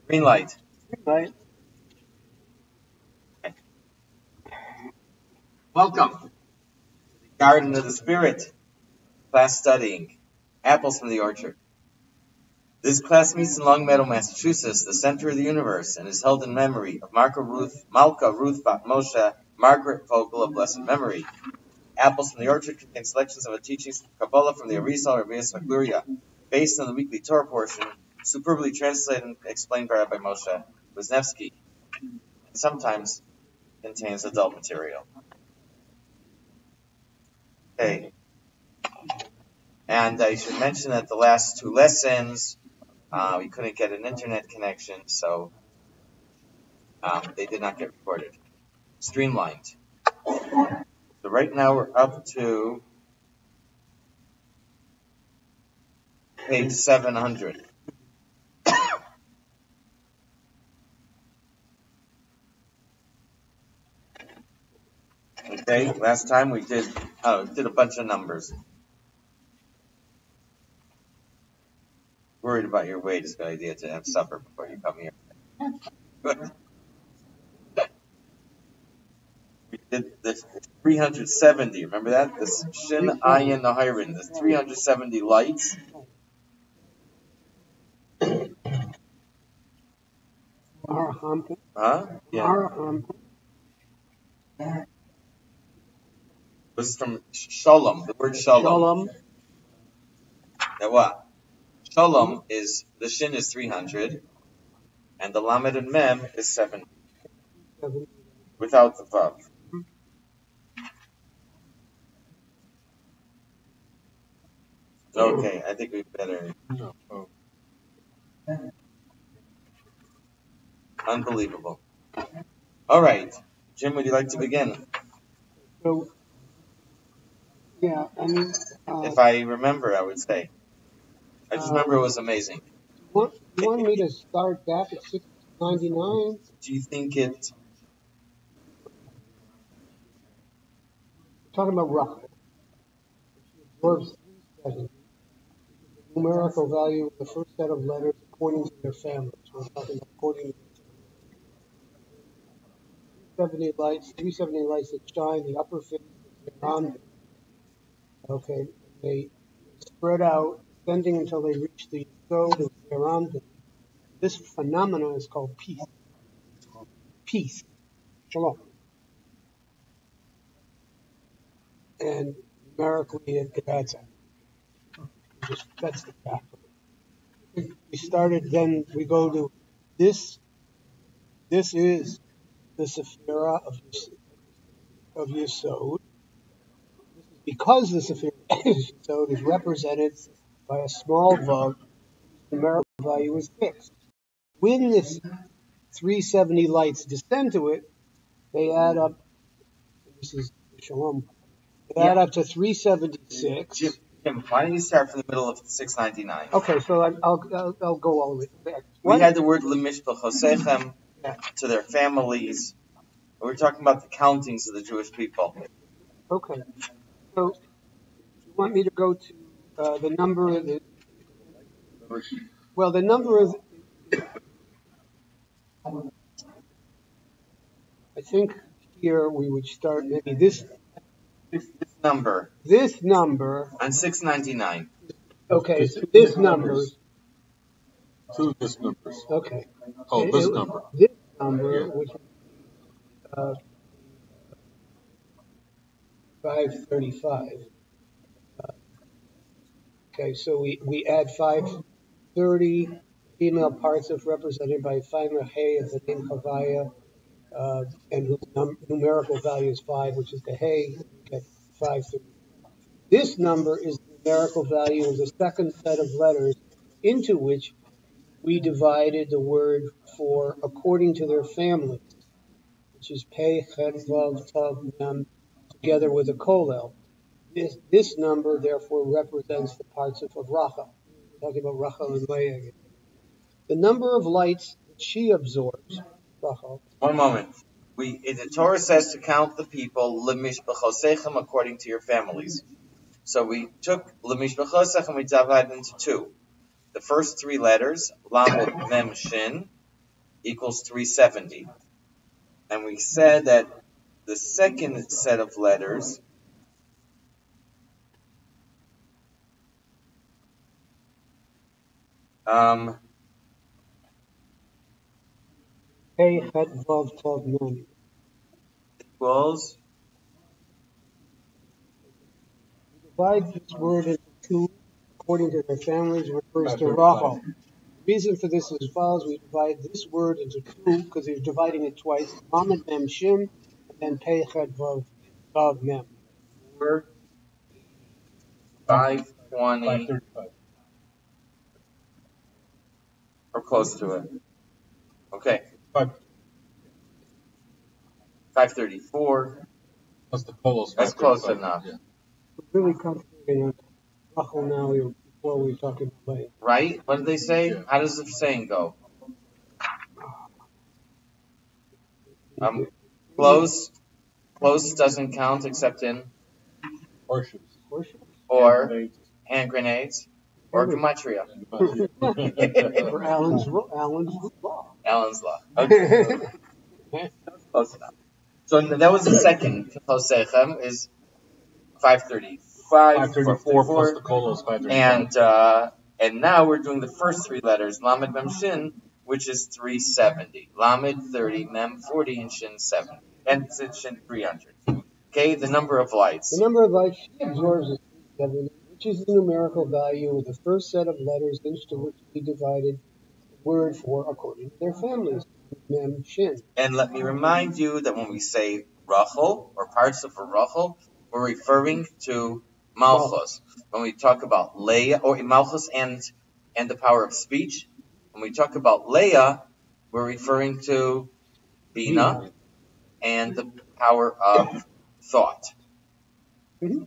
Green light. Right. Welcome to the Garden of the Spirit. Class studying apples from the orchard. This class meets in Longmeadow, Massachusetts, the center of the universe, and is held in memory of Malka Ruth Bat Moshe, Margaret Vogel of blessed memory. Apples from the Orchard contain selections of the teachings of Kabbalah from the Arizal Rabbeinu Magluria, based on the weekly Torah portion, superbly translated and explained by Rabbi Moshe Wisniewski, and sometimes contains adult material. Okay. And I should mention that the last two lessons, we couldn't get an internet connection, so they did not get recorded. Streamlined. So right now we're up to page 700. Okay, last time we did a bunch of numbers. Worried about your weight is a good idea to have supper before you come here. Good. We did the 370. Remember that? The Shin Ayin Nahirin. The 370 lights. Huh? Yeah. This is from Shalom. The word Shalom. Now what? Shalom is, the Shin is 300, and the Lamed and Mem is 70. Without the Vav. Okay, I think we better. Unbelievable. All right. Jim, would you like to begin? So, yeah, I mean... if I remember, I would say. I just remember it was amazing. You want me to start back at 699? Do you think it... Talking about Rachel. Verbs 370. The numerical value of the first set of letters according to their families. We're talking about according to 370 lights that shine the upper face of the mountain. Okay, they spread out, extending until they reach the throat of the mountain. This phenomenon is called peace. Peace. Shalom. And numerically it adds up. That's the fact. We started, then we go to this. This is the Sephira of Yesod. Because the Sephira of Yesod is represented by a small vav, the numerical value is fixed. When this 370 lights descend to it, they add up. This is Shalom. They add up to 376. Jim, why don't you start from the middle of 699? Okay, so I'll go all the way back. We had the word Lemishpachosechem to their families. We're talking about the countings of the Jewish people. Okay. So, you want me to go to the number of the... Well, the number of... I think here we would start maybe this number. This number... On 699. Okay, so this number... Two this numbers. Okay. Oh, this number. This number, which is 535. Okay, so we add 530 female parts of represented by Faima Hay of the name Havaya, and whose numerical value is 5, which is the Hay, okay, 530. This number is the numerical value of the second set of letters into which we divided the word for according to their families, which is Pei, Chet, Vav, Tav, Mem, together with a Kolel. This number, therefore, represents the parts of Rachel. We're talking about Rachel and Leah again. The number of lights that she absorbs, Rachel. One moment. The Torah says to count the people, Lemishpachosechem, according to your families. So we took Lemishpachosechem and we divided into two. The first three letters, Lamed, Mem, Shin, equals 370. And we said that the second set of letters Hey, Het, Vav, Tav, Nun. equals, Divide this word into two according to their families, refers to Rachel. The reason for this is as follows. We divide this word into two because he's dividing it twice. Lamed Mem Shin, and then Pei Chet Vav Tav Mem. 520 or close to it. Okay. 534. That's the Kolos. That's close enough. Yeah. We're really concentrating on Rachel now before we talk about Leah. Right? What did they say? Yeah. How does the saying go? Close doesn't count except in Horseshoes. or hand grenades or gematria. For Alan's law. Allen's law. Okay. Close enough. So that was the second Chosechem is 535, 534 plus the Kolos, 535. and now we're doing the first three letters, Lamed Mem Shin, which is 370. Lamed 30, Mem 40, and Shin 70. And Shin 300. Okay, the number of lights. The number of lights she absorbs is 370, which is the numerical value of the first set of letters into which we divided the word for according to their families. Mem, Shin. And let me remind you that when we say Rachel, or parts of a Rachel, we're referring to Malchus. When we talk about Leah, or Malchus and the power of speech, when we talk about Leah, we're referring to Bina and the power of thought. Mm-hmm.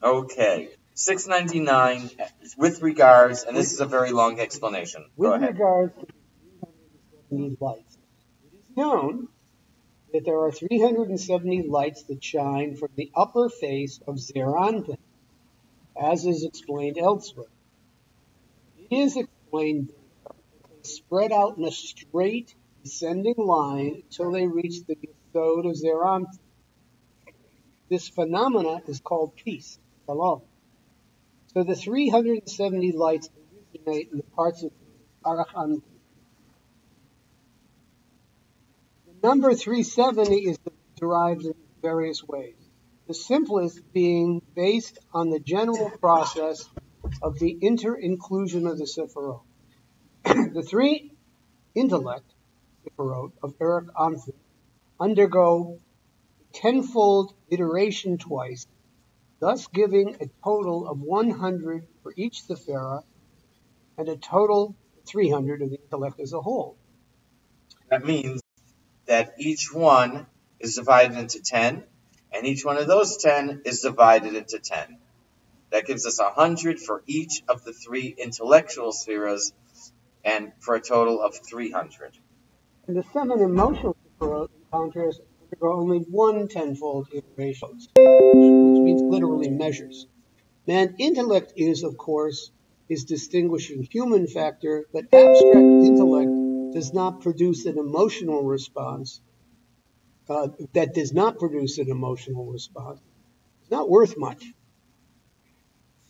Okay. 699, with regards, and this is a very long explanation. Go With ahead. regards to the 370 lights, it is known that there are 370 lights that shine from the upper face of Zeranpin, as is explained elsewhere. It is explained that they spread out in a straight descending line until they reach the Yesod of Zeranpin. This phenomena is called peace, shalom. So the 370 lights originate in the parts of Arachan. The number 370 is derived in various ways. The simplest being based on the general process of the inter-inclusion of the Sephirot. The three intellect Sephirot of Erech Anpin undergo a tenfold iteration twice, thus giving a total of 100 for each Sephirah and a total of 300 of the intellect as a whole. That means that each one is divided into 10, and each one of those 10 is divided into 10. That gives us 100 for each of the three intellectual spheres, and for a total of 300. And the seven emotional Sephirot, in contrast, undergo only one tenfold iteration, which means literally measures. Man, intellect is, of course, his distinguishing human factor, but abstract intellect does not produce an emotional response. That does not produce an emotional response. It's not worth much.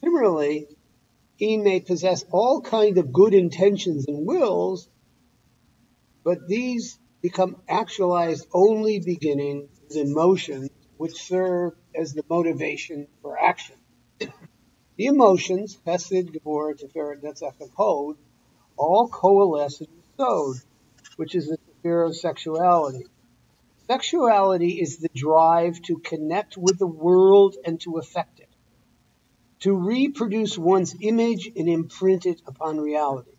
Similarly, he may possess all kinds of good intentions and wills, but these become actualized only beginning with emotions, which serve as the motivation for action. The emotions, Hesed, Gevurah, Tiferet, Netzach, and Hod, all coalesce in Yesod, which is the sphere of sexuality. Sexuality is the drive to connect with the world and to affect it, to reproduce one's image and imprint it upon reality.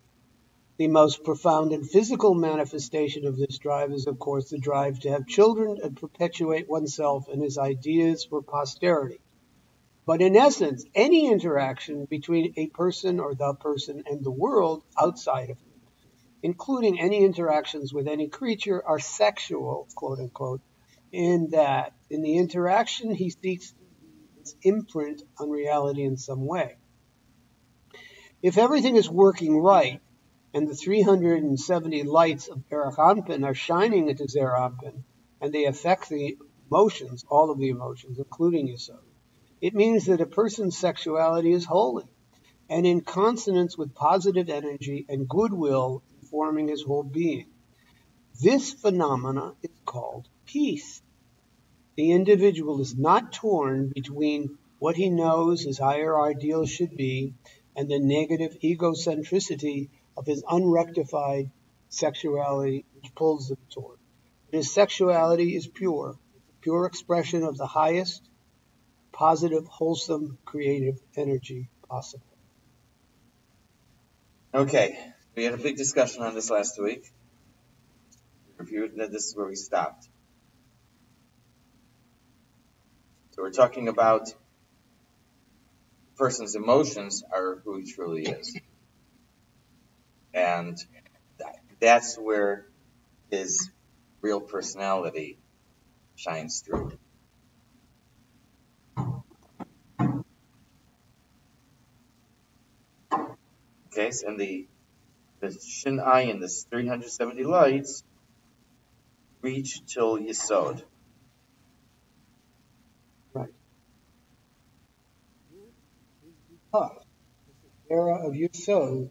The most profound and physical manifestation of this drive is, of course, the drive to have children and perpetuate oneself and his ideas for posterity. But in essence, any interaction between a person or the person and the world outside of him, including any interactions with any creature, are sexual, quote unquote, in that in the interaction he seeks to leave his imprint on reality in some way. If everything is working right, and the 370 lights of Erech Anpin are shining into Zer Anpin, and they affect the emotions, all of the emotions, including Yesod. It means that a person's sexuality is holy and in consonance with positive energy and goodwill informing his whole being. This phenomena is called peace. The individual is not torn between what he knows his higher ideal should be and the negative egocentricity of his unrectified sexuality which pulls him toward. His sexuality is pure. It's a pure expression of the highest, positive, wholesome, creative energy possible. Okay, we had a big discussion on this last week. We reviewed that this is where we stopped. So we're talking about a person's emotions are who he truly is. And that's where his real personality shines through. Okay, so and the Shin Ayin, the 370 lights, reach till Yesod. Right. Because this era of Yesod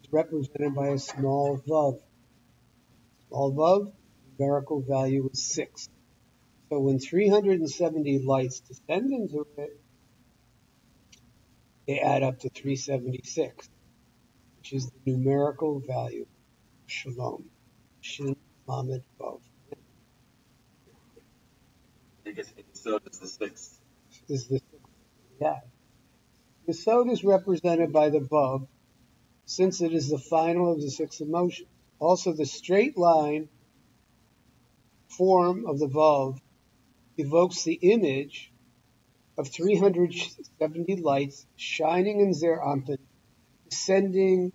is represented by a small vav. Small vav, numerical value is 6. So when 370 lights descend into it, they add up to 376, which is the numerical value of Shalom. Shin Lamed Vav. I guess Yesod is the sixth. Is the sixth. Yeah. Yesod is represented by the vav, since it is the final of the 6 emotions. Also, the straight line form of the vav evokes the image of 370 lights shining in Zer Anpin, descending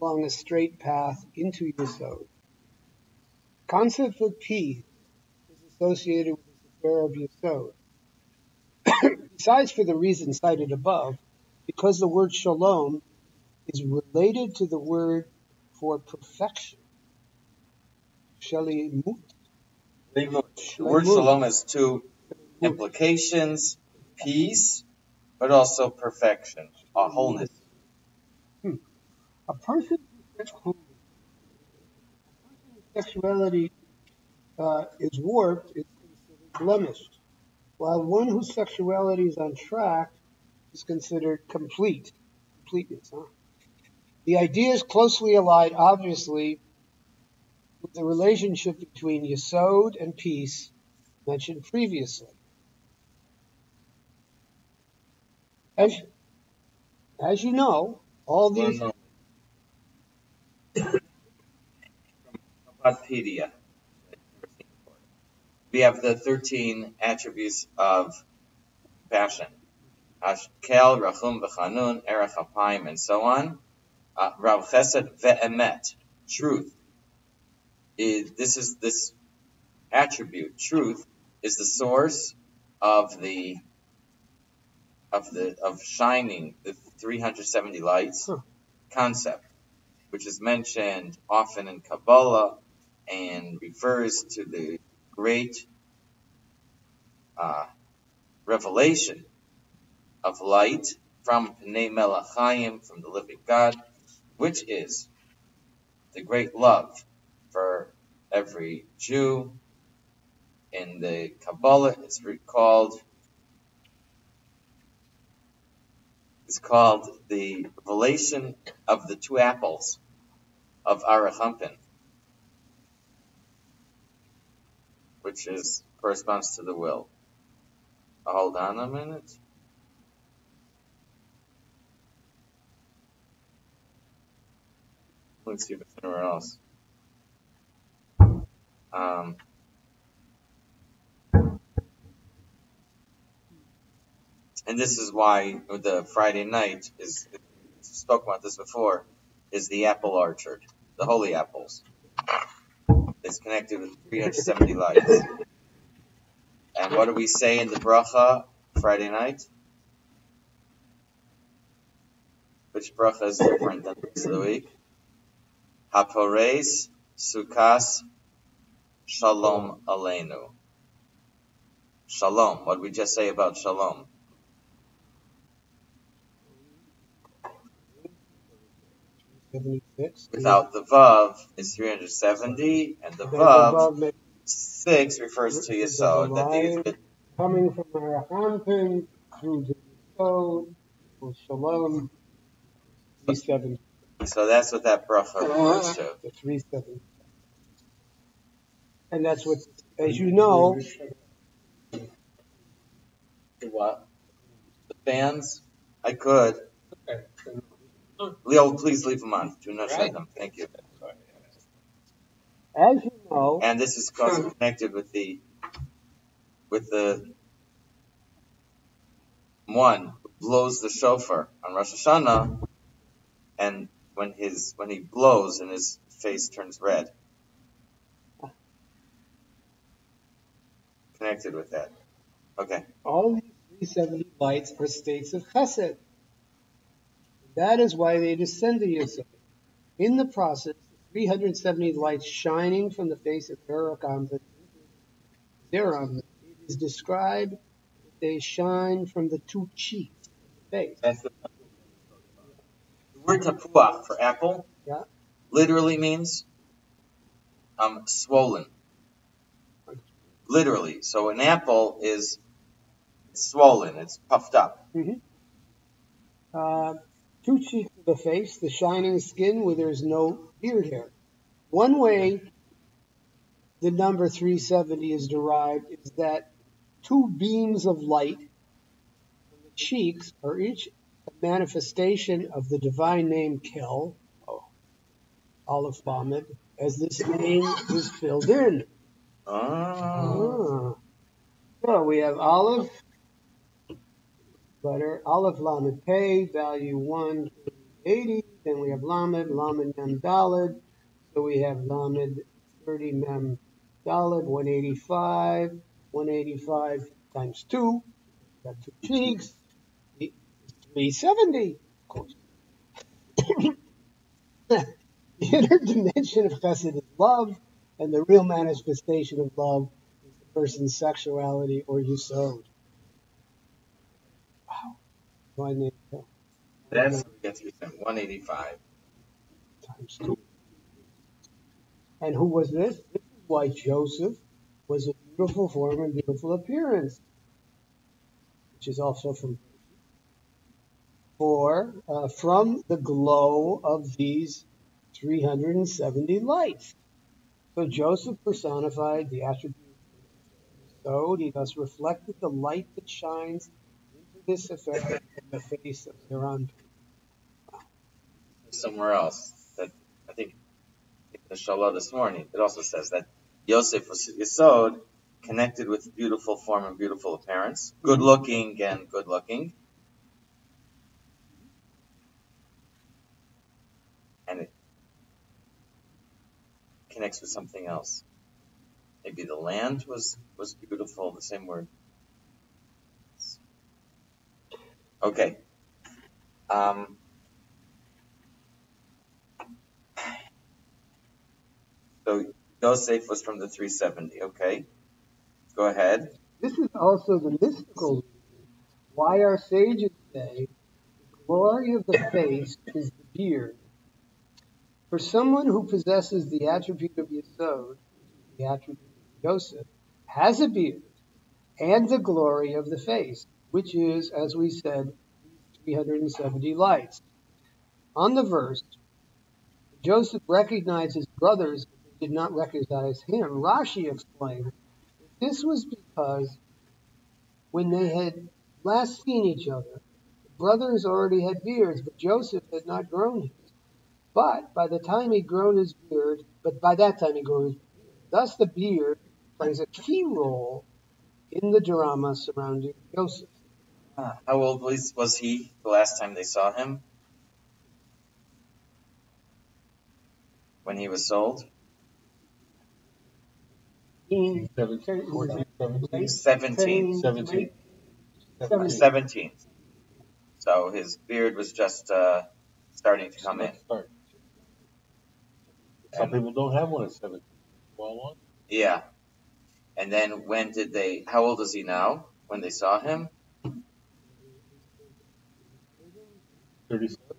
along a straight path into Yesod. The concept of peace is associated with this affair of Yesod. Besides for the reason cited above, because the word shalom is related to the word for perfection. Shalimut. The word shalom has two implications: peace, but also perfection, wholeness. A person's sexuality is warped is considered blemished, while one whose sexuality is on track is considered completeness. The idea is closely allied, obviously, with the relationship between Yesod and peace mentioned previously. As you know, all these... Wikipedia. We have the 13 attributes of compassion. Ashkel, Rachum, V'chanun, Erech Apayim, and so on. Rav Chesed Ve'emet, truth. This attribute, truth, is the source of shining the 370 lights concept, which is mentioned often in Kabbalah and refers to the great revelation of light from Pnei Melachayim, from the living God, which is the great love for every Jew. In the Kabbalah, it's called the revelation of the 2 apples of Erech Anpin, which corresponds to the will. Hold on a minute. Let's see if it's anywhere else. And this is why the Friday night is, spoke about this before, is the apple orchard, the holy apples. It's connected with 370 lights. And what do we say in the bracha Friday night? Which bracha is different than the rest of the week? Hapores Sukas Shalom Aleinu. Shalom. What did we just say about shalom? Without the vav is 370, and the vav 6 refers to Yesod. That coming from our Anpin through the Yesod, Shalom, 370. So that's what that bracha refers to. The 370. And that's what, as you know. What? The fans? I could. Leo, please leave them on. Do not shut them. Thank you. As you know. And this is also connected with the one who blows the shofar on Rosh Hashanah, and when he blows and his face turns red. Connected with that. Okay. All these 370 lights are states of chesed. That is why they descend to Yesod. In the process, 370 lights shining from the face of Zeram, it is described that they shine from the two cheeks of the face. That's the word tapuach for apple literally means swollen. Literally. So an apple is swollen. It's puffed up. Mm-hmm. Two cheeks of the face, the shining skin where there's no beard hair. One way the number 370 is derived is that two beams of light on the cheeks are each a manifestation of the divine name Kel, Aleph Lamed, as this name is filled in. So we have Aleph, letter Aleph Lamed Pei, value 180. Then we have Lamed Mem Daled. So we have Lamed 30 Mem Daled, 185. 185 times 2. Got two cheeks. 370, of course. The inner dimension of chesed is love, and the real manifestation of love is the person's sexuality or yesod. Wow. That's what gets you 185. Times 2. And who was this? This is why Joseph was a beautiful form and beautiful appearance, which is also from the glow of these 370 lights. So Joseph personified the attribute of Yesod. He thus reflected the light that shines into this effect in the face of Zeram. Somewhere else, that I think in the Shalah this morning, it also says that Yosef was Yesod, connected with beautiful form and beautiful appearance, good looking. And it connects with something else. Maybe the land was beautiful, the same word. Okay. So Yosef was from the 370. Okay. Go ahead. This is also the mystical reason why our sages say the glory of the face is the beard. For someone who possesses the attribute of Yesod, the attribute of Joseph, has a beard and the glory of the face, which is, as we said, 370 lights. On the verse, Joseph recognized his brothers, but they did not recognize him. Rashi explained that this was because when they had last seen each other, the brothers already had beards, but Joseph had not grown his. But by that time he grew his beard. Thus the beard plays a key role in the drama surrounding Joseph. How old was he the last time they saw him? When he was sold? 17. So his beard was just starting to come in. Some people don't have one at 17. Well, on. Yeah. And then how old is he now when they saw him? 37.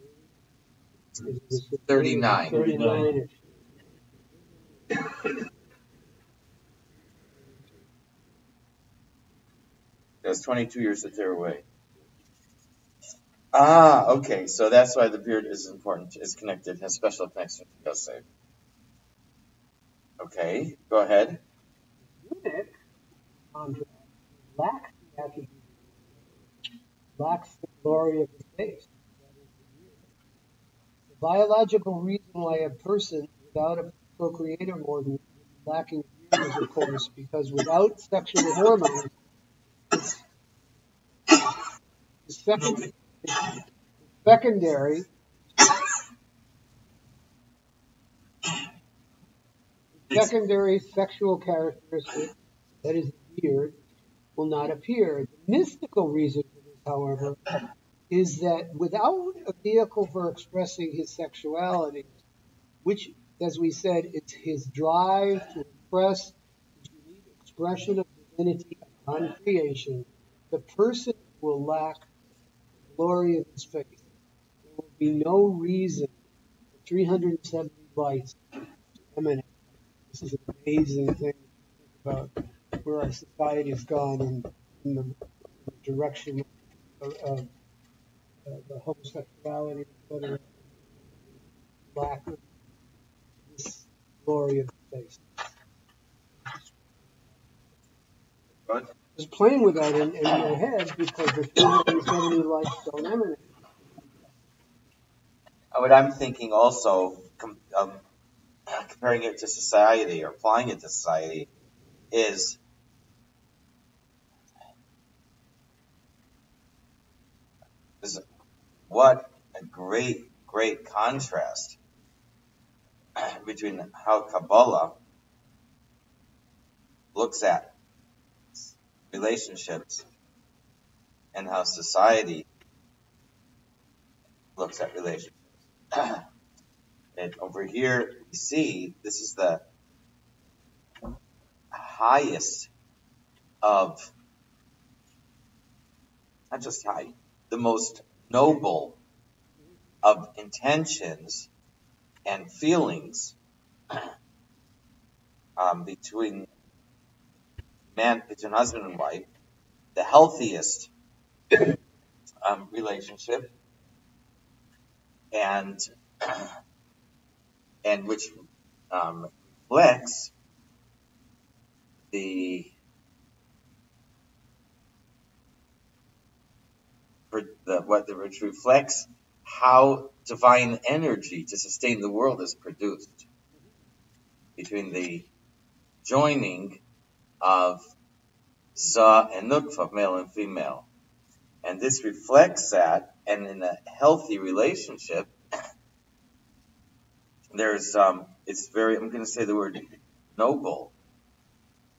39. 39. That was 22 years that they were away. Ah, okay. So that's why the beard is important, is connected, has special connection to Yosef. Okay, go ahead. Eunuch, contrast, lacks the attribute, lacks the glory of his face. That is the beard. The biological reason why a person without a procreative organ would be lacking a beard is, of course, because without sexual hormones, the secondary sexual characteristic, that is the beard, will not appear. The mystical reason for this, however, is that without a vehicle for expressing his sexuality, which, as we said, it's his drive to express his unique expression of divinity upon creation, the person will lack the glory of his face. There will be no reason for 370 lights to emanate. This is an amazing thing to think about where our society has gone in the direction of the homosexuality, etc., lack of this glory of the face. What? Just playing with that in my head because the 370 lights don't emanate. What I'm thinking also, comparing it to society or applying it to society, is what a great, great contrast between how Kabbalah looks at relationships and how society looks at relationships. And over here, we see this is the highest of, not just high, the most noble of intentions and feelings between husband and wife, the healthiest relationship, and which reflects which reflects how divine energy to sustain the world is produced between the joining of Za and Nukva, male and female. And this reflects that, and in a healthy relationship, there's, it's very, I'm going to say the word noble.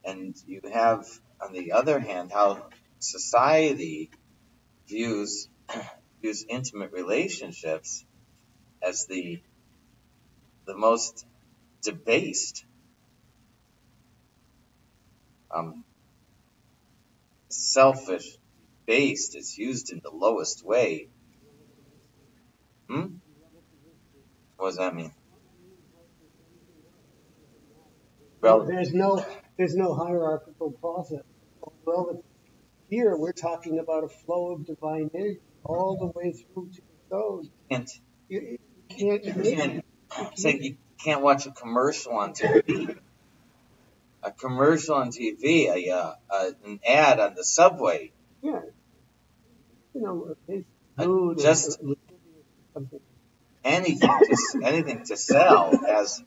And you have, on the other hand, how society views intimate relationships as the most debased, selfish, based. It's used in the lowest way. What does that mean? Well, there's no hierarchical process. Well, here we're talking about a flow of divine energy all the way through to the toes. You can't watch a commercial on TV. A commercial on TV, an ad on the subway. Yeah. Just anything to sell as.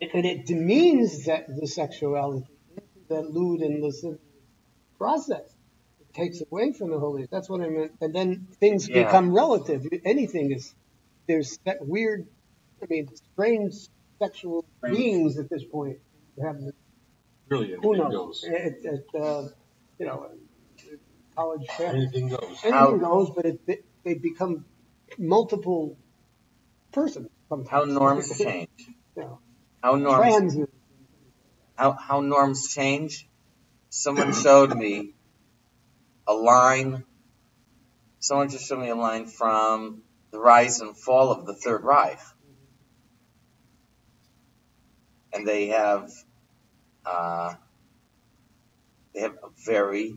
And it demeans the sexuality into that lewd and lascivious process. It takes away from the holiness. That's what I meant. And then things become relative. Anything is, there's that weird, strange sexual beings at this point. Really, who knows? Goes. College fair. Anything goes. Anything goes, but they become multiple persons. how norms change. No. How norms Transit. how norms change. Someone showed me a line. Someone just showed me a line from the rise and fall of the Third Reich, and they have a very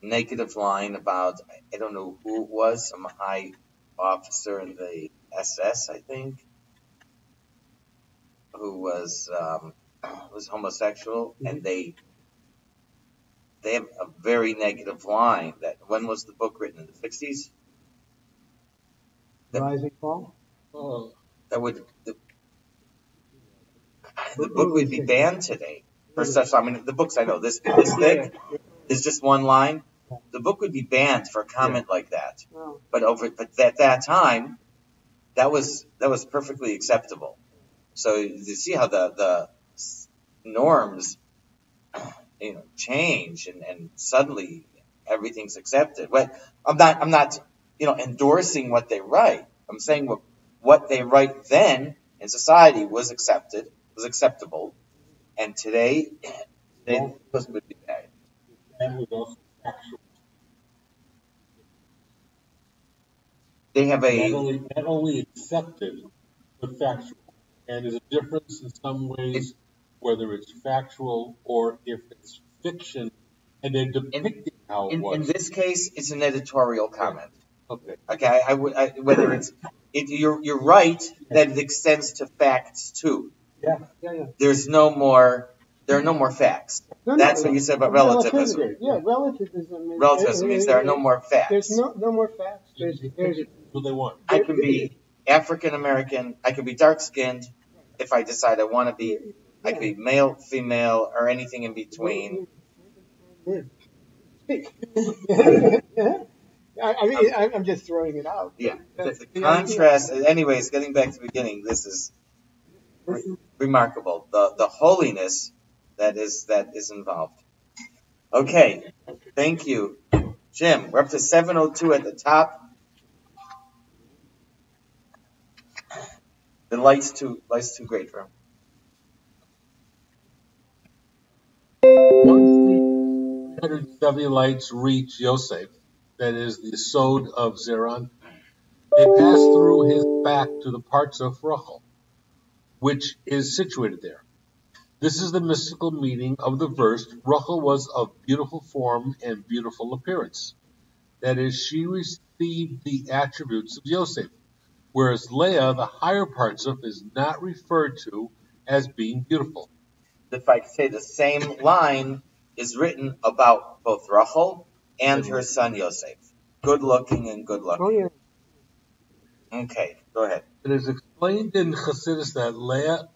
negative line about, I don't know who it was, some high officer in the SS, I think, who was homosexual, and they have a very negative line. That when was the book written, in the 60s? Rise and fall? Oh, That would the book would be banned today for such. I mean, the books I know this thick is just one line. The book would be banned for a comment like that. But at that time, that was perfectly acceptable. So you see how the norms, change, and suddenly everything's accepted. But I'm not endorsing what they write. I'm saying what they write then in society was acceptable, and today this would be bad. and was also factual. They have Not only accepted, but factual. And there's a difference in some ways whether it's factual or if it's fiction, and they're depicting how it was. In this case, it's an editorial comment. Okay. Okay, whether you're right that it extends to facts too. Yeah. There are no more facts. That's what you said about relativism. Yeah, relativism. Relativism means there are no more facts. There's no more facts. There's What they want. I can be African American. I can be dark skinned if I decide I want to be. I can be male, female, or anything in between. Speak. I'm just throwing it out. Yeah. The contrast. Anyways, getting back to the beginning, this is remarkable. The holiness that is involved. Okay. Thank you, Jim. We're up to 702 at the top. The light's too great for him. Once the 370 lights reach Yosef, that is the Sod of Zeron, they pass through his back to the parts of Rachel, which is situated there. This is the mystical meaning of the verse. Rachel was of beautiful form and beautiful appearance. That is, she received the attributes of Yosef, whereas Leah, the higher parts of, is not referred to as being beautiful. If I could say, the same line is written about both Rachel and her son Yosef. Good looking and good looking. Oh, yeah. Okay, go ahead. It is explained in Chassidus that Leah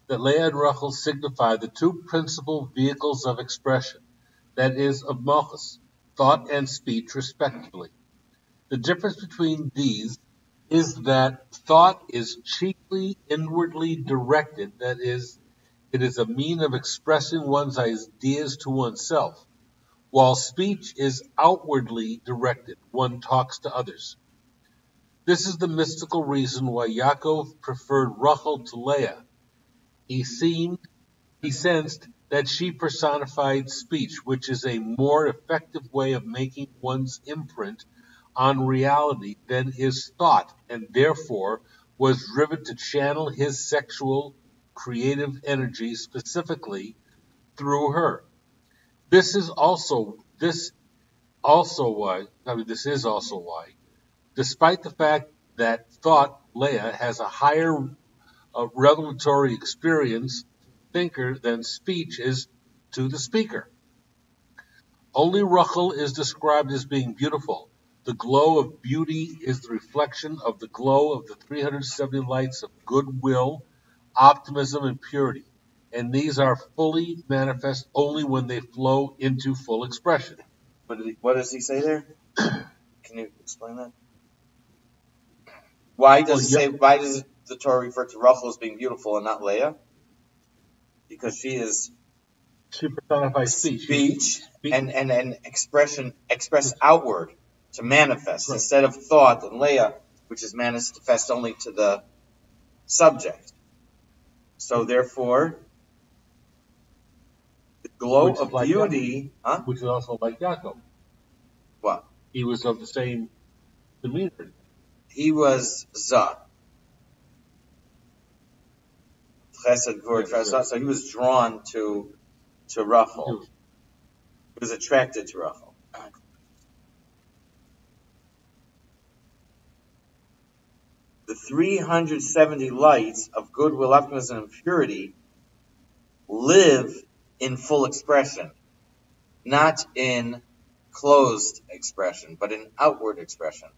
and Rachel signify the two principal vehicles of expression, that is, of Malchus, thought and speech respectively. The difference between these is that thought is chiefly inwardly directed, that is, it is a mean of expressing one's ideas to oneself, while speech is outwardly directed, one talks to others. This is the mystical reason why Yaakov preferred Rachel to Leah. He sensed that she personified speech, which is a more effective way of making one's imprint on reality than is thought, and therefore was driven to channel his sexual creative energy specifically through her. This is also why, despite the fact that thought, Leah, has a higher revelatory experience thinker than speech is to the speaker. Only Rachel is described as being beautiful. The glow of beauty is the reflection of the glow of the 370 lights of goodwill, optimism, and purity, and these are fully manifest only when they flow into full expression. What does he say there? Can you explain that? Why does the Torah refer to Rachel as being beautiful and not Leah? Because she personifies speech and express outward to manifest, right, instead of thought, and Leah which is manifest only to the subject. So therefore, the glow of beauty, which is also like Yaakov. What? He was of the same demeanor. He was Zah. Chesed, Gvur, Chesed. So he was drawn to Rachel. He was attracted to Rachel. The 370 lights of goodwill, optimism, and purity live in full expression, not in closed expression, but in outward expression.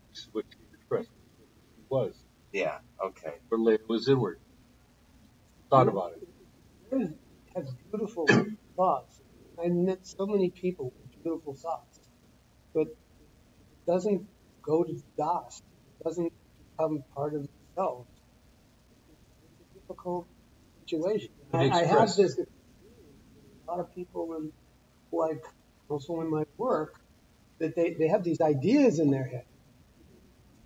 Which is what she expressed. He was. Yeah, okay. But later was inward. Thought about it. It has beautiful thoughts. I met so many people with beautiful thoughts, but it doesn't go to Das. It doesn't become part of themselves. It's a difficult situation. I have this experience with a lot of people, and like also in my work, that they have these ideas in their head.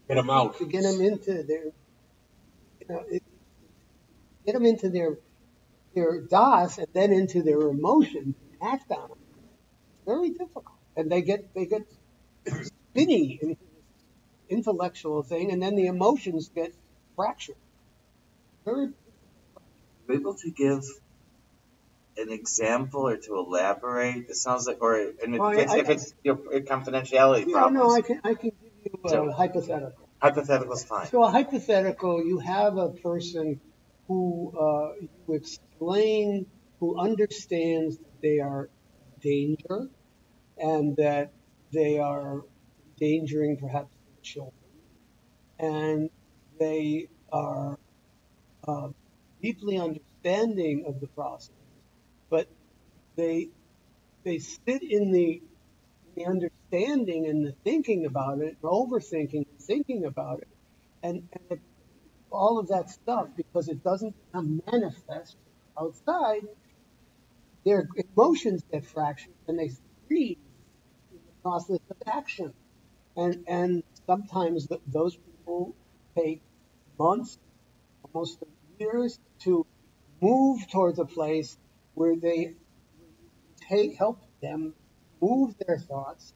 Get them out. To get them into their, get them into their das and then into their emotions and act on them. It's very difficult, and they get spinny into this intellectual thing, and then the emotions get fractured. Very. Are you able to give an example or to elaborate? It sounds like, or if it's confidentiality problems. No, I can give you a hypothetical. Hypothetical is fine. So a hypothetical, you have a person who you explain, who understands that they are in danger and that they are endangering perhaps their children, and they are deeply understanding of the process, but they sit in the understanding and the thinking about it, and overthinking and thinking about it, and all of that stuff, because it doesn't become manifest outside, their emotions get fractured and they freeze in the process of action. And sometimes those people take months, almost years, to move towards a place where they help them move their thoughts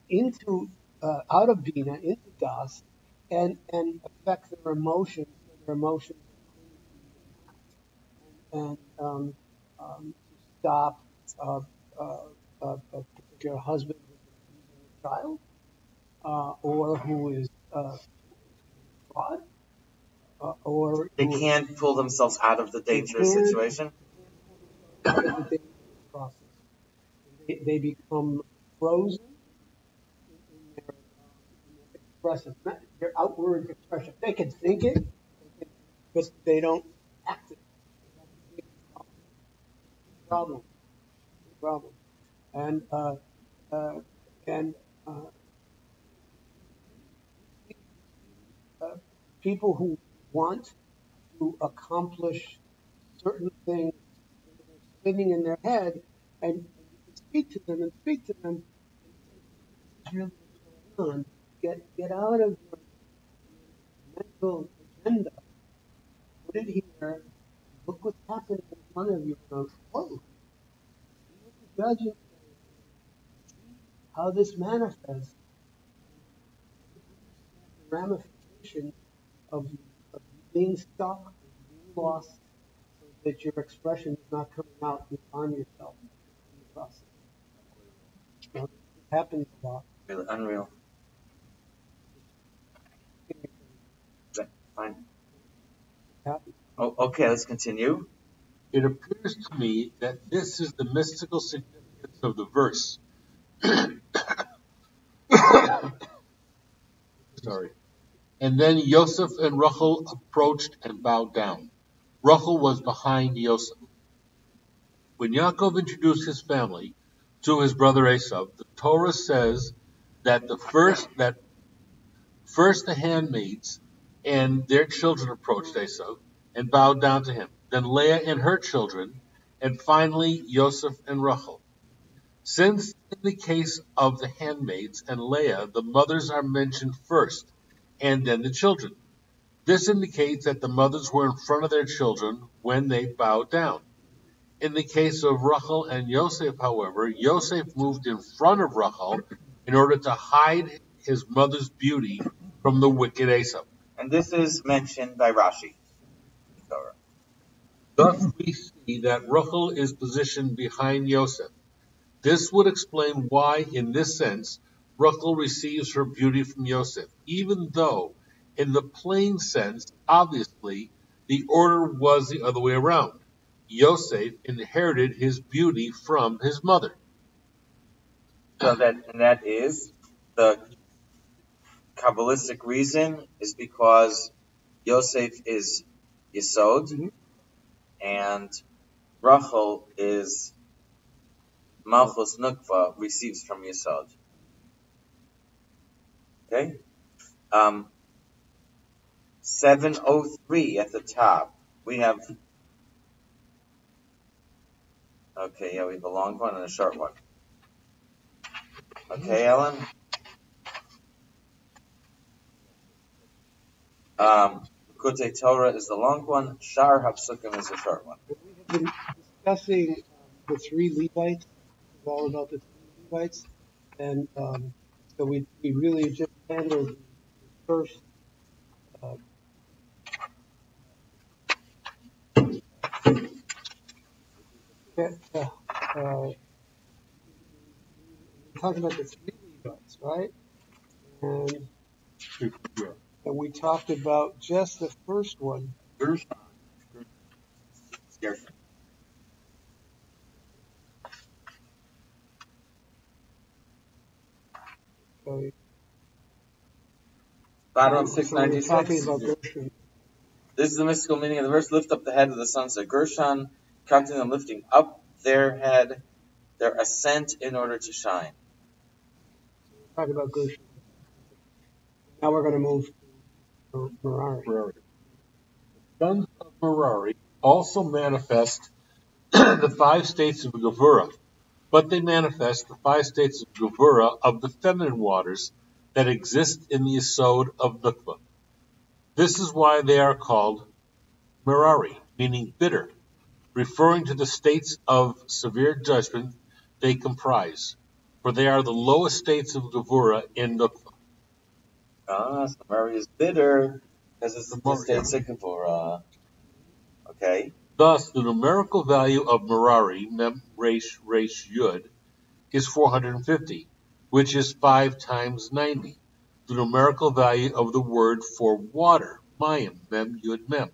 into out of Bina, into Das, and affect their emotions, so their emotions and to stop a particular husband who's abusing a child, or who is fraud, or they can't pull themselves out of the dangerous situation. Out of the dangerous process, they become frozen in their expressive, their outward expression. They can think it, but they don't act it. That's a big problem. And people who want to accomplish certain things that are spinning in their head, and you can speak to them and say, this is really what's going on. Get out of your mental agenda, put it here, look what's happening in front of you, and whoa, see what the judge is saying, see how this manifests, the ramifications of being stuck, of being lost, so that your expression is not coming out on yourself in the process. Now, it happens a lot. Really unreal. Fine. Oh, okay, let's continue. It appears to me that this is the mystical significance of the verse. Sorry. And then Yosef and Rachel approached and bowed down. Rachel was behind Yosef. When Yaakov introduced his family to his brother Esav, the Torah says that first the handmaids and their children approached Esav and bowed down to him, then Leah and her children, and finally Yosef and Rachel. Since in the case of the handmaids and Leah, the mothers are mentioned first, and then the children. This indicates that the mothers were in front of their children when they bowed down. In the case of Rachel and Yosef, however, Yosef moved in front of Rachel in order to hide his mother's beauty from the wicked Esau. And this is mentioned by Rashi. Thus, we see that Rachel is positioned behind Yosef. This would explain why, in this sense, Rachel receives her beauty from Yosef, even though, in the plain sense, obviously, the order was the other way around. Yosef inherited his beauty from his mother. So that is the Kabbalistic reason is because Yosef is Yesod and Rachel is Malchus Nukva, receives from Yesod. Okay? 703 at the top. We have we have a long one and a short one. Okay, Ellen? Kutei Torah is the long one. Shar Hapsukim is the short one. We have been discussing the three Levites, all about the three Levites, and so we really just handled the first talking about the three Levites, right? And we talked about just the first one. So, Bottom of 696. Talking about Gershon. This is the mystical meaning of the verse. Lift up the head of the sons of Gershon, counting them lifting up their head, their ascent in order to shine. Talking about Gershon. Now we're going to move to Merari. The sons of Merari also manifest the 5 states of Gevurah, but they manifest the 5 states of Gevurah of the feminine waters that exist in the Yesod of Nukva. This is why they are called Merari, meaning bitter, referring to the states of severe judgment they comprise, for they are the lowest states of Gevurah in Nukva. So Merari is bitter because it's the states of Gevurah. Okay. Thus, the numerical value of Merari, Mem Resh Resh Yud, is 450, which is 5 times 90. The numerical value of the word for water, Mayim, Mem Yud Mem,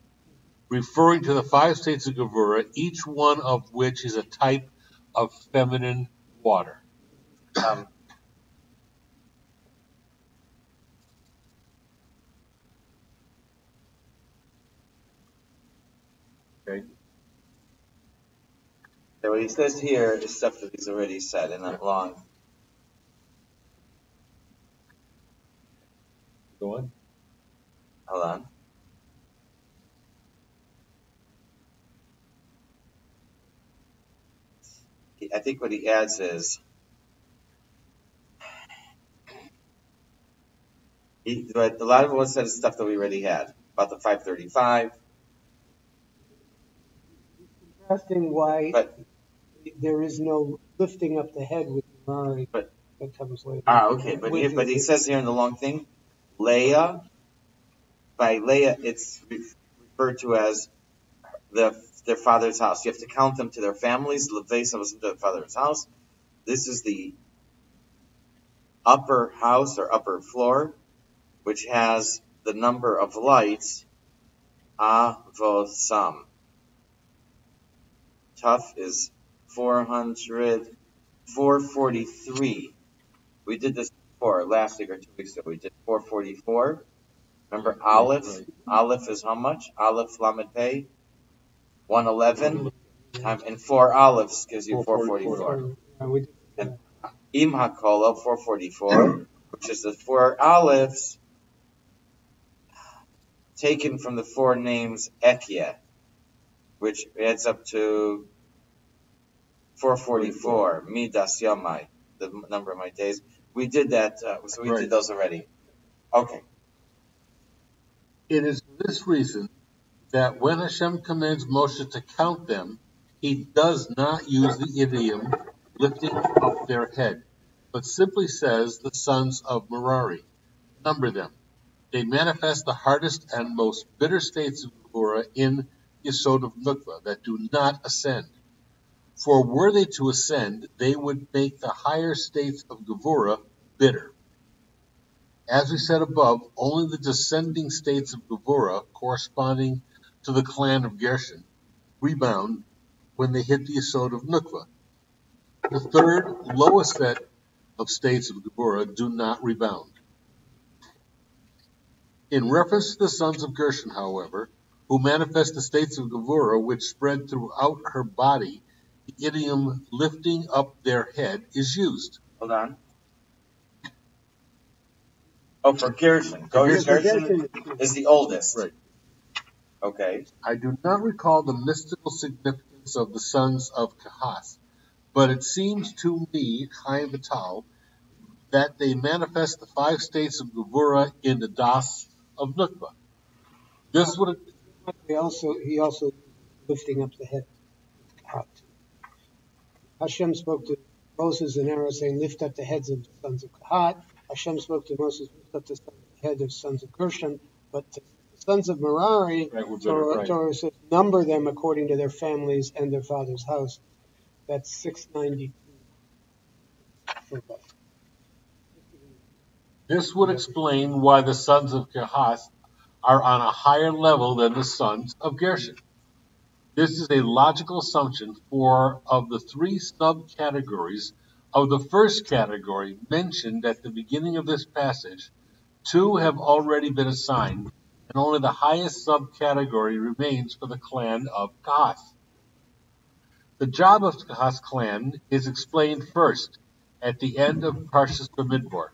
referring to the 5 states of Gevurah, each one of which is a type of feminine water. Okay. So what he says here is stuff that he's already said and not long. Go on. Hold on. I think what he adds is but a lot of what said is stuff that we already had about the 535. Interesting why there is no lifting up the head with Merari that comes later. Okay, but he says here in the long thing, Leah. By Leah, it's referred to as their father's house. You have to count them to their families. Leveis was to their father's house. This is the upper house or upper floor, which has the number of lights, Avosam. Tough is 443. We did this before, last week or 2 weeks ago. We did 444. Remember Aleph? Aleph is how much? Aleph Lamed Pei? 111. And 4 Alephs gives you 444. And Im HaKola, 444, which is the 4 Alephs taken from the 4 names Ekyeh, which adds up to 444, Midas Yomai, the number of my days. We did that, so we did those already. Okay. It is for this reason that when Hashem commands Moshe to count them, he does not use the idiom lifting up their head, but simply says the sons of Merari. Number them. They manifest the hardest and most bitter states of Gevurah in Yesod of Nukva that do not ascend. For were they to ascend, they would make the higher states of Gevurah bitter. As we said above, only the descending states of Gevurah, corresponding to the clan of Gershon, rebound when they hit the Yesod of Nukva. The third, lowest set of states of Gevurah do not rebound. In reference to the sons of Gershon, however, who manifest the states of Gevurah which spread throughout her body, the idiom lifting up their head is used. Hold on. Oh, for Gershon. Gershon is the oldest. Right. Okay. I do not recall the mystical significance of the sons of Kahath, but it seems to me, Chaim Vital, that they manifest the 5 states of Gevurah in the Das of Nukva. This would He also used lifting up the head. Hashem spoke to Moses and Aaron saying, lift up the heads of the sons of Kahat. Hashem spoke to Moses, lift up the head of sons of Gershon. But the sons of Merari, Torah says, number them according to their families and their father's house. That's 692. This would explain why the sons of Kahath are on a higher level than the sons of Gershon. This is a logical assumption, for of the 3 subcategories of the first category mentioned at the beginning of this passage, 2 have already been assigned, and only the highest subcategory remains for the clan of Kahath. The job of Kahath's clan is explained first at the end of Parshas Bamidbar,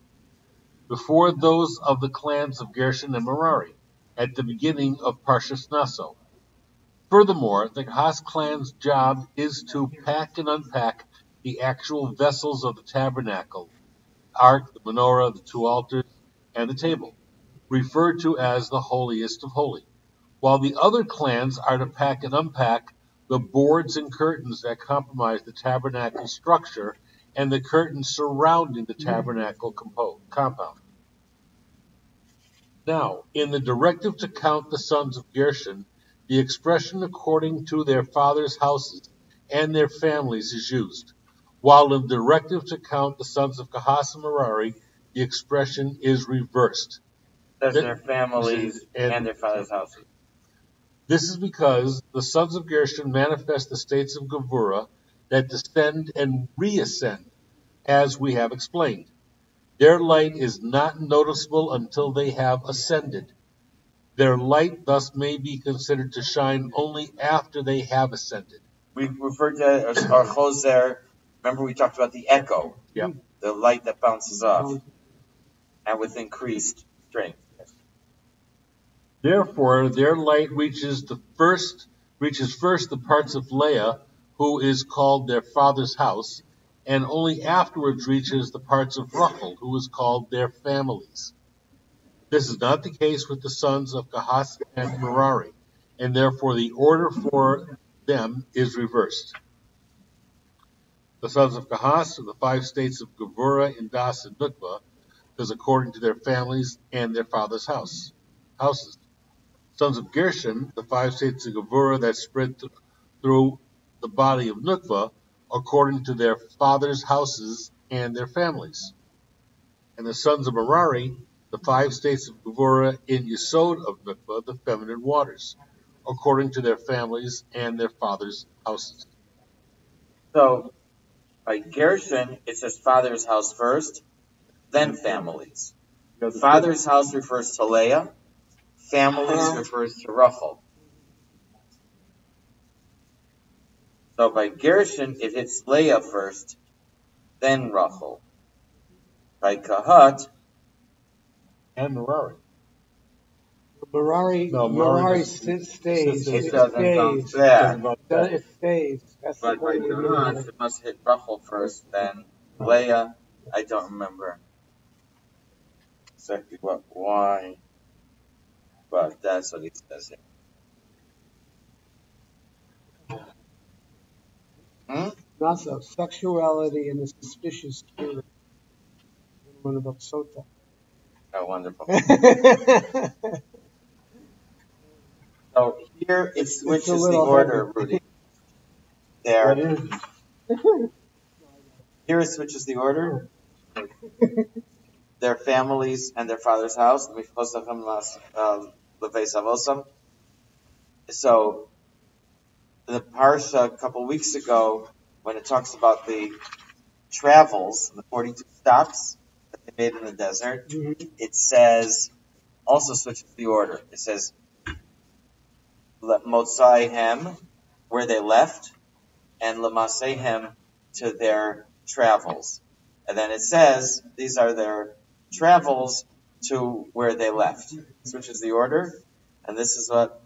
before those of the clans of Gershon and Merari, at the beginning of Parshas Naso. Furthermore, the Kahath clan's job is to pack and unpack the actual vessels of the tabernacle, the ark, the menorah, the 2 altars, and the table, referred to as the holiest of holy, while the other clans are to pack and unpack the boards and curtains that comprise the tabernacle structure and the curtains surrounding the tabernacle compound. Now, in the directive to count the sons of Gershon, the expression according to their fathers' houses and their families is used, while in the directive to count the sons of Kahath and Merari, the expression is reversed. That's their families and their fathers' houses. This is because the sons of Gershon manifest the states of Gevurah that descend and reascend, as we have explained. Their light is not noticeable until they have ascended. Their light thus may be considered to shine only after they have ascended. We referred to our choser. Remember we talked about the echo. Yeah. The light that bounces off. And with increased strength. Therefore, their light reaches first the parts of Leah, who is called their father's house, and only afterwards reaches the parts of Rachel, who is called their families. This is not the case with the sons of Kahath and Merari, and therefore the order for them is reversed. The sons of Kahath are the 5 states of Gevurah, Das, and Nukva, because according to their families and their father's houses. Sons of Gershon, the 5 states of Gevurah that spread through the body of Nukva, according to their fathers' houses and their families. And the sons of Merari, the 5 states of Gevurah in Yesod of Nukva, the feminine waters, according to their families and their fathers' houses. So, by Gershon, it says father's house first, then families. Father's house refers to Leah. Families refers to Rachel. So by Gershon, it hits Leah first, then Rachel. By Kahat and Merari. Merari stays. It doesn't bounce back. It stays. That's but by Kahat, it must hit Rachel first, then Leah. I don't remember exactly why. But that's what he says here. Also, sexuality and the suspicious spirit. One about Sota. Oh, wonderful. So here it switches the order, heavy. Rudy. There. Here it switches the order. Their families and their father's house. So the parsha a couple weeks ago, when it talks about the travels, the 42 stops that they made in the desert, it says, also switches the order. It says, Motzaihem, where they left, and Lamasehem, to their travels. And then it says, these are their travels to where they left. Switches the order. And this is what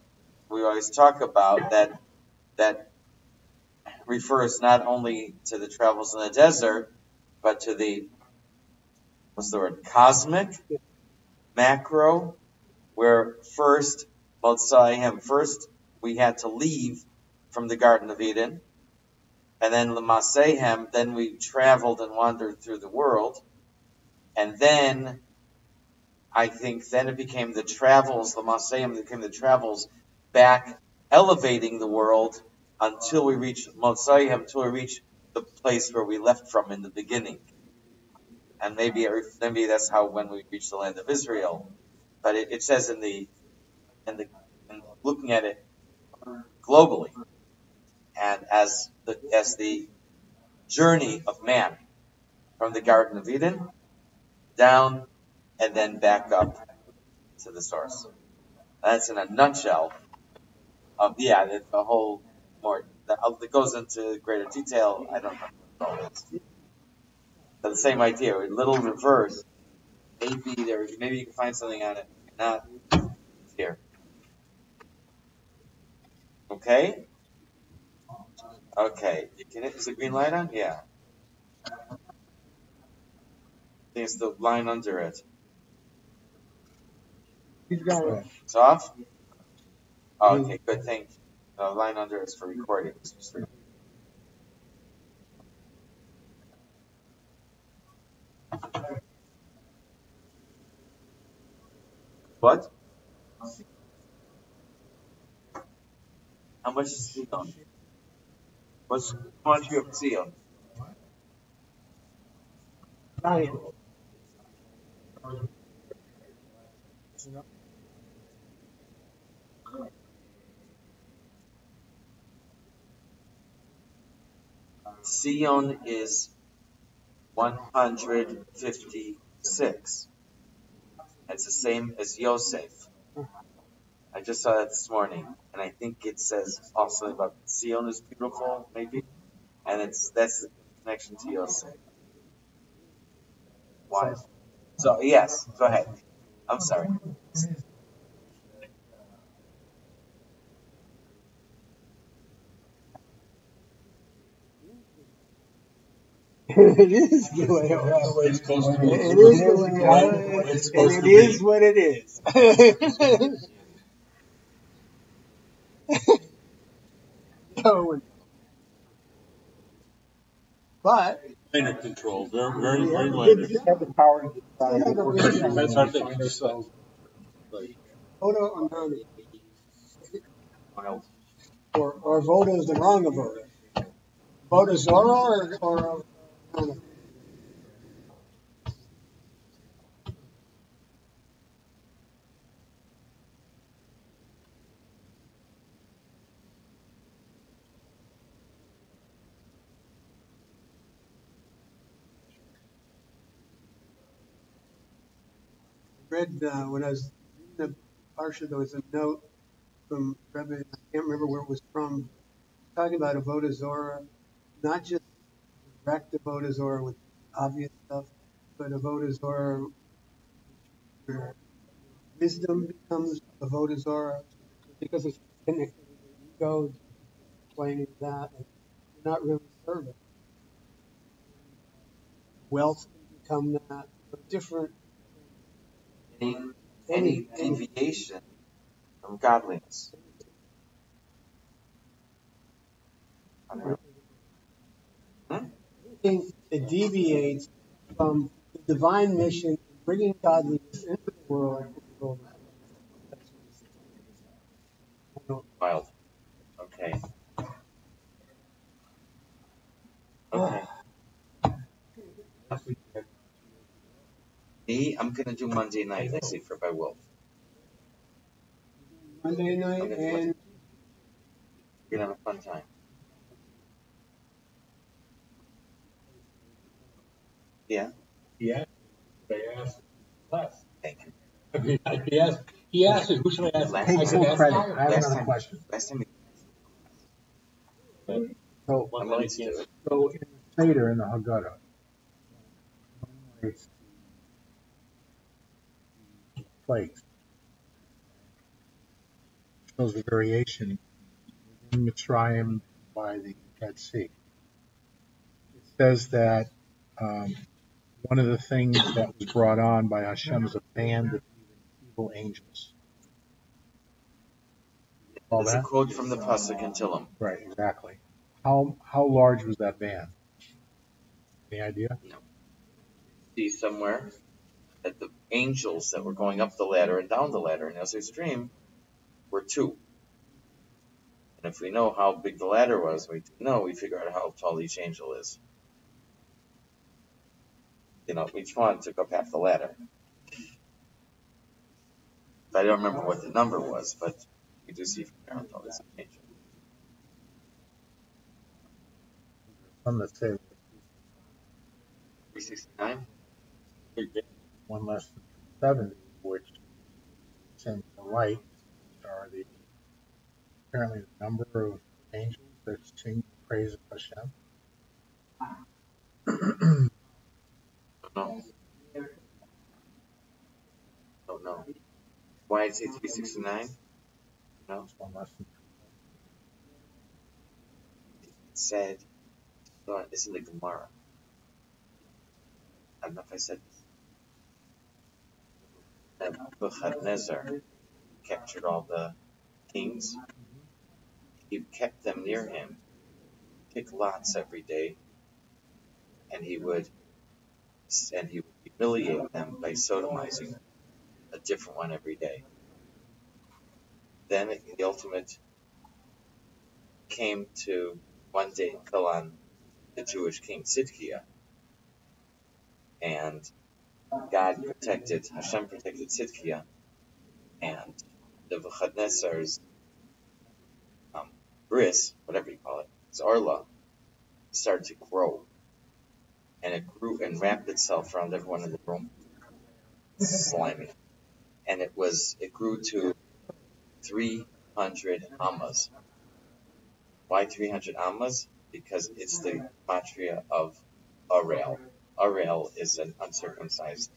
we always talk about, that refers not only to the travels in the desert, but to the, what's the word, cosmic, macro, where first we had to leave from the Garden of Eden, and then Lamasehem, then we traveled and wandered through the world, and then I think then it became the travels, Lamasehem became the travels back, elevating the world until we reach Motzaihem, until we reach the place where we left from in the beginning. And maybe that's how when we reach the land of Israel. But it says in looking at it globally, and as the journey of man from the Garden of Eden down and then back up to the source. That's in a nutshell. The whole more that goes into greater detail. I don't know what all is, but the same idea. A little reverse. Maybe you can find something on it. Not here. Okay. Okay. Is the green light on? Yeah. I think it's the line under it. You've got it. It's off? Oh, okay, good, thank you. The line under is for recording. What? How much is Sion? How much you have Sion? Sion is 156. It's the same as Yosef. I just saw that this morning, and I think it says also about Sion is beautiful, maybe, and that's the connection to Yosef. Why? So yes, go ahead. I'm sorry. It is the way it's supposed to be. It is it is what it is. But minor control, very, very, very minor. You have the power to decide. That's our thing. Voda or nani? Or Voda is the wrong of Voda. Voda Zora or nani? Read when I was reading the Parsha, there was a note from Rebbe, I can't remember where it was from, talking about Avodah Zorah, not just direct Avodah Zorah with obvious stuff, but Avodah Zorah where wisdom becomes Avodah Zorah because it's connected with the ego, explaining that, and you're not really serving. Wealth can become that, or different. Any deviation from godliness. Unreal. Anything that deviates from the divine mission, bringing godliness into the world, that's what Wild. Okay. Okay. Me, I'm gonna do Monday night. I see for by Wolf. Monday night and We're gonna have a fun time. Yeah. Yeah. They asked less. Thank you. I mean, he asked me, who should I ask? Take full credit. I have Last another time, question. last time So, I'm willing to do it. so in the Seder, in the Haggadah, enumerates the plagues, shows the variation in Mitzrayim by the Dead Sea. It says that one of the things that was brought on by Hashem is a band of evil angels. All There's a that? quote from the Pasuk in Tillim. Right, exactly. How large was that band? Any idea? No. See somewhere that the angels that were going up the ladder and down the ladder in Ezra's dream were two. And if we know how big the ladder was, we figure out how tall each angel is. Each one took up half the ladder. I don't remember what the number was, but we do see from there how tall this angel. Some that say 369? one less than 70, which in the light are apparently the number of angels that sing praise of Hashem. No. Don't know. Why did it say 369? No. It's one less than It said, it's in the Gemara. I don't know if I said this. That Nebuchadnezzar captured all the kings. He kept them near him, pick lots every day, and he would humiliate them by sodomizing a different one every day. Then the ultimate came to one day kill on the Jewish king Sidkiah, and Hashem protected Sidkiah, and Nebuchadnezzar's bris, whatever you call it, his orla, started to grow, and it grew and wrapped itself around everyone in the room, slimy, and it grew to 300 ammas. Why 300 ammas? Because it's the gematria of Arizal. Arizal is an uncircumcised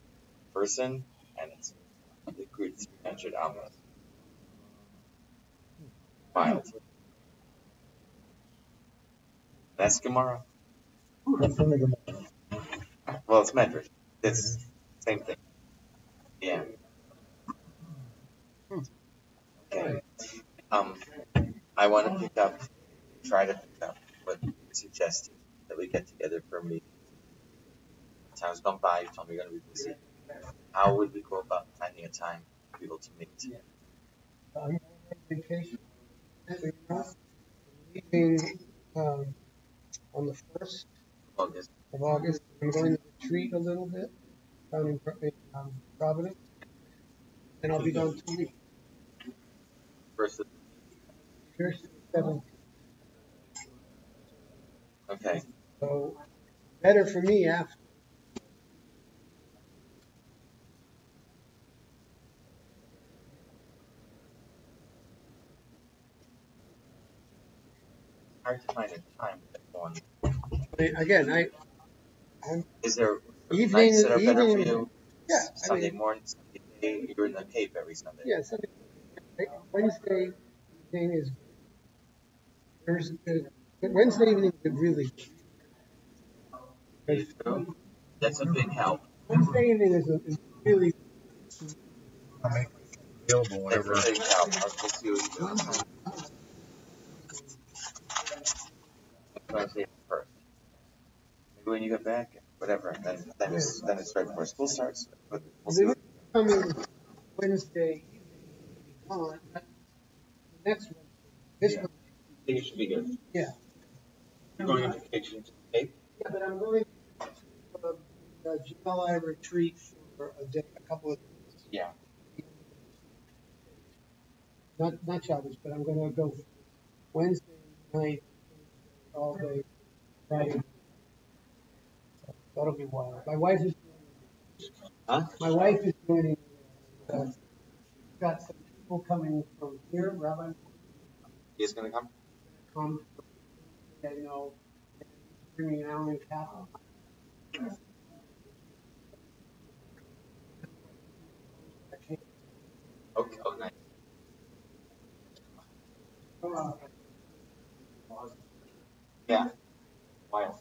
person, and it grew to 300 ammas. Wild. That's Gemara. Well, it's Medrash. It's the same thing. Yeah. Okay. I want to try to pick up what you suggested, that we get together for a meeting. Time's gone by, you told me you're going to be busy. How would we go about finding a time for people to meet? I'm on vacation. Leaving on the 1st of August. I'm going to retreat a little bit down in Providence, and I'll be gone 2 weeks. First, Here's the 17th. okay. So better for me after. Hard to find a time with everyone. Is there nights that are better for you? Yeah. Sunday morning, Sunday day, you're in the Cape every Sunday. Yeah, Sunday. Wednesday evening is Thursday. Wednesday evening is really good. That's a big help. Wednesday evening is really. available, whatever. We'll see what you do. Wednesday first. Maybe when you get back, whatever. Then it's right before school starts. But we'll see. What, Coming Wednesday, not the next Wednesday. This Yeah. Wednesday. I think it should be good. Yeah. You're going on vacation to the Cape? Yeah, but I'm going to a GLI retreat for a couple of days. Yeah. Not Shabbos, but I'm going to go Wednesday night, Thursday, all day, Friday. That'll be wild. My wife is Huh? joining me. Got some people coming from here. Rabbi He's gonna come. come. I know. And he's bringing Alan Kaplan. Okay. Oh, nice. Yeah. Wild.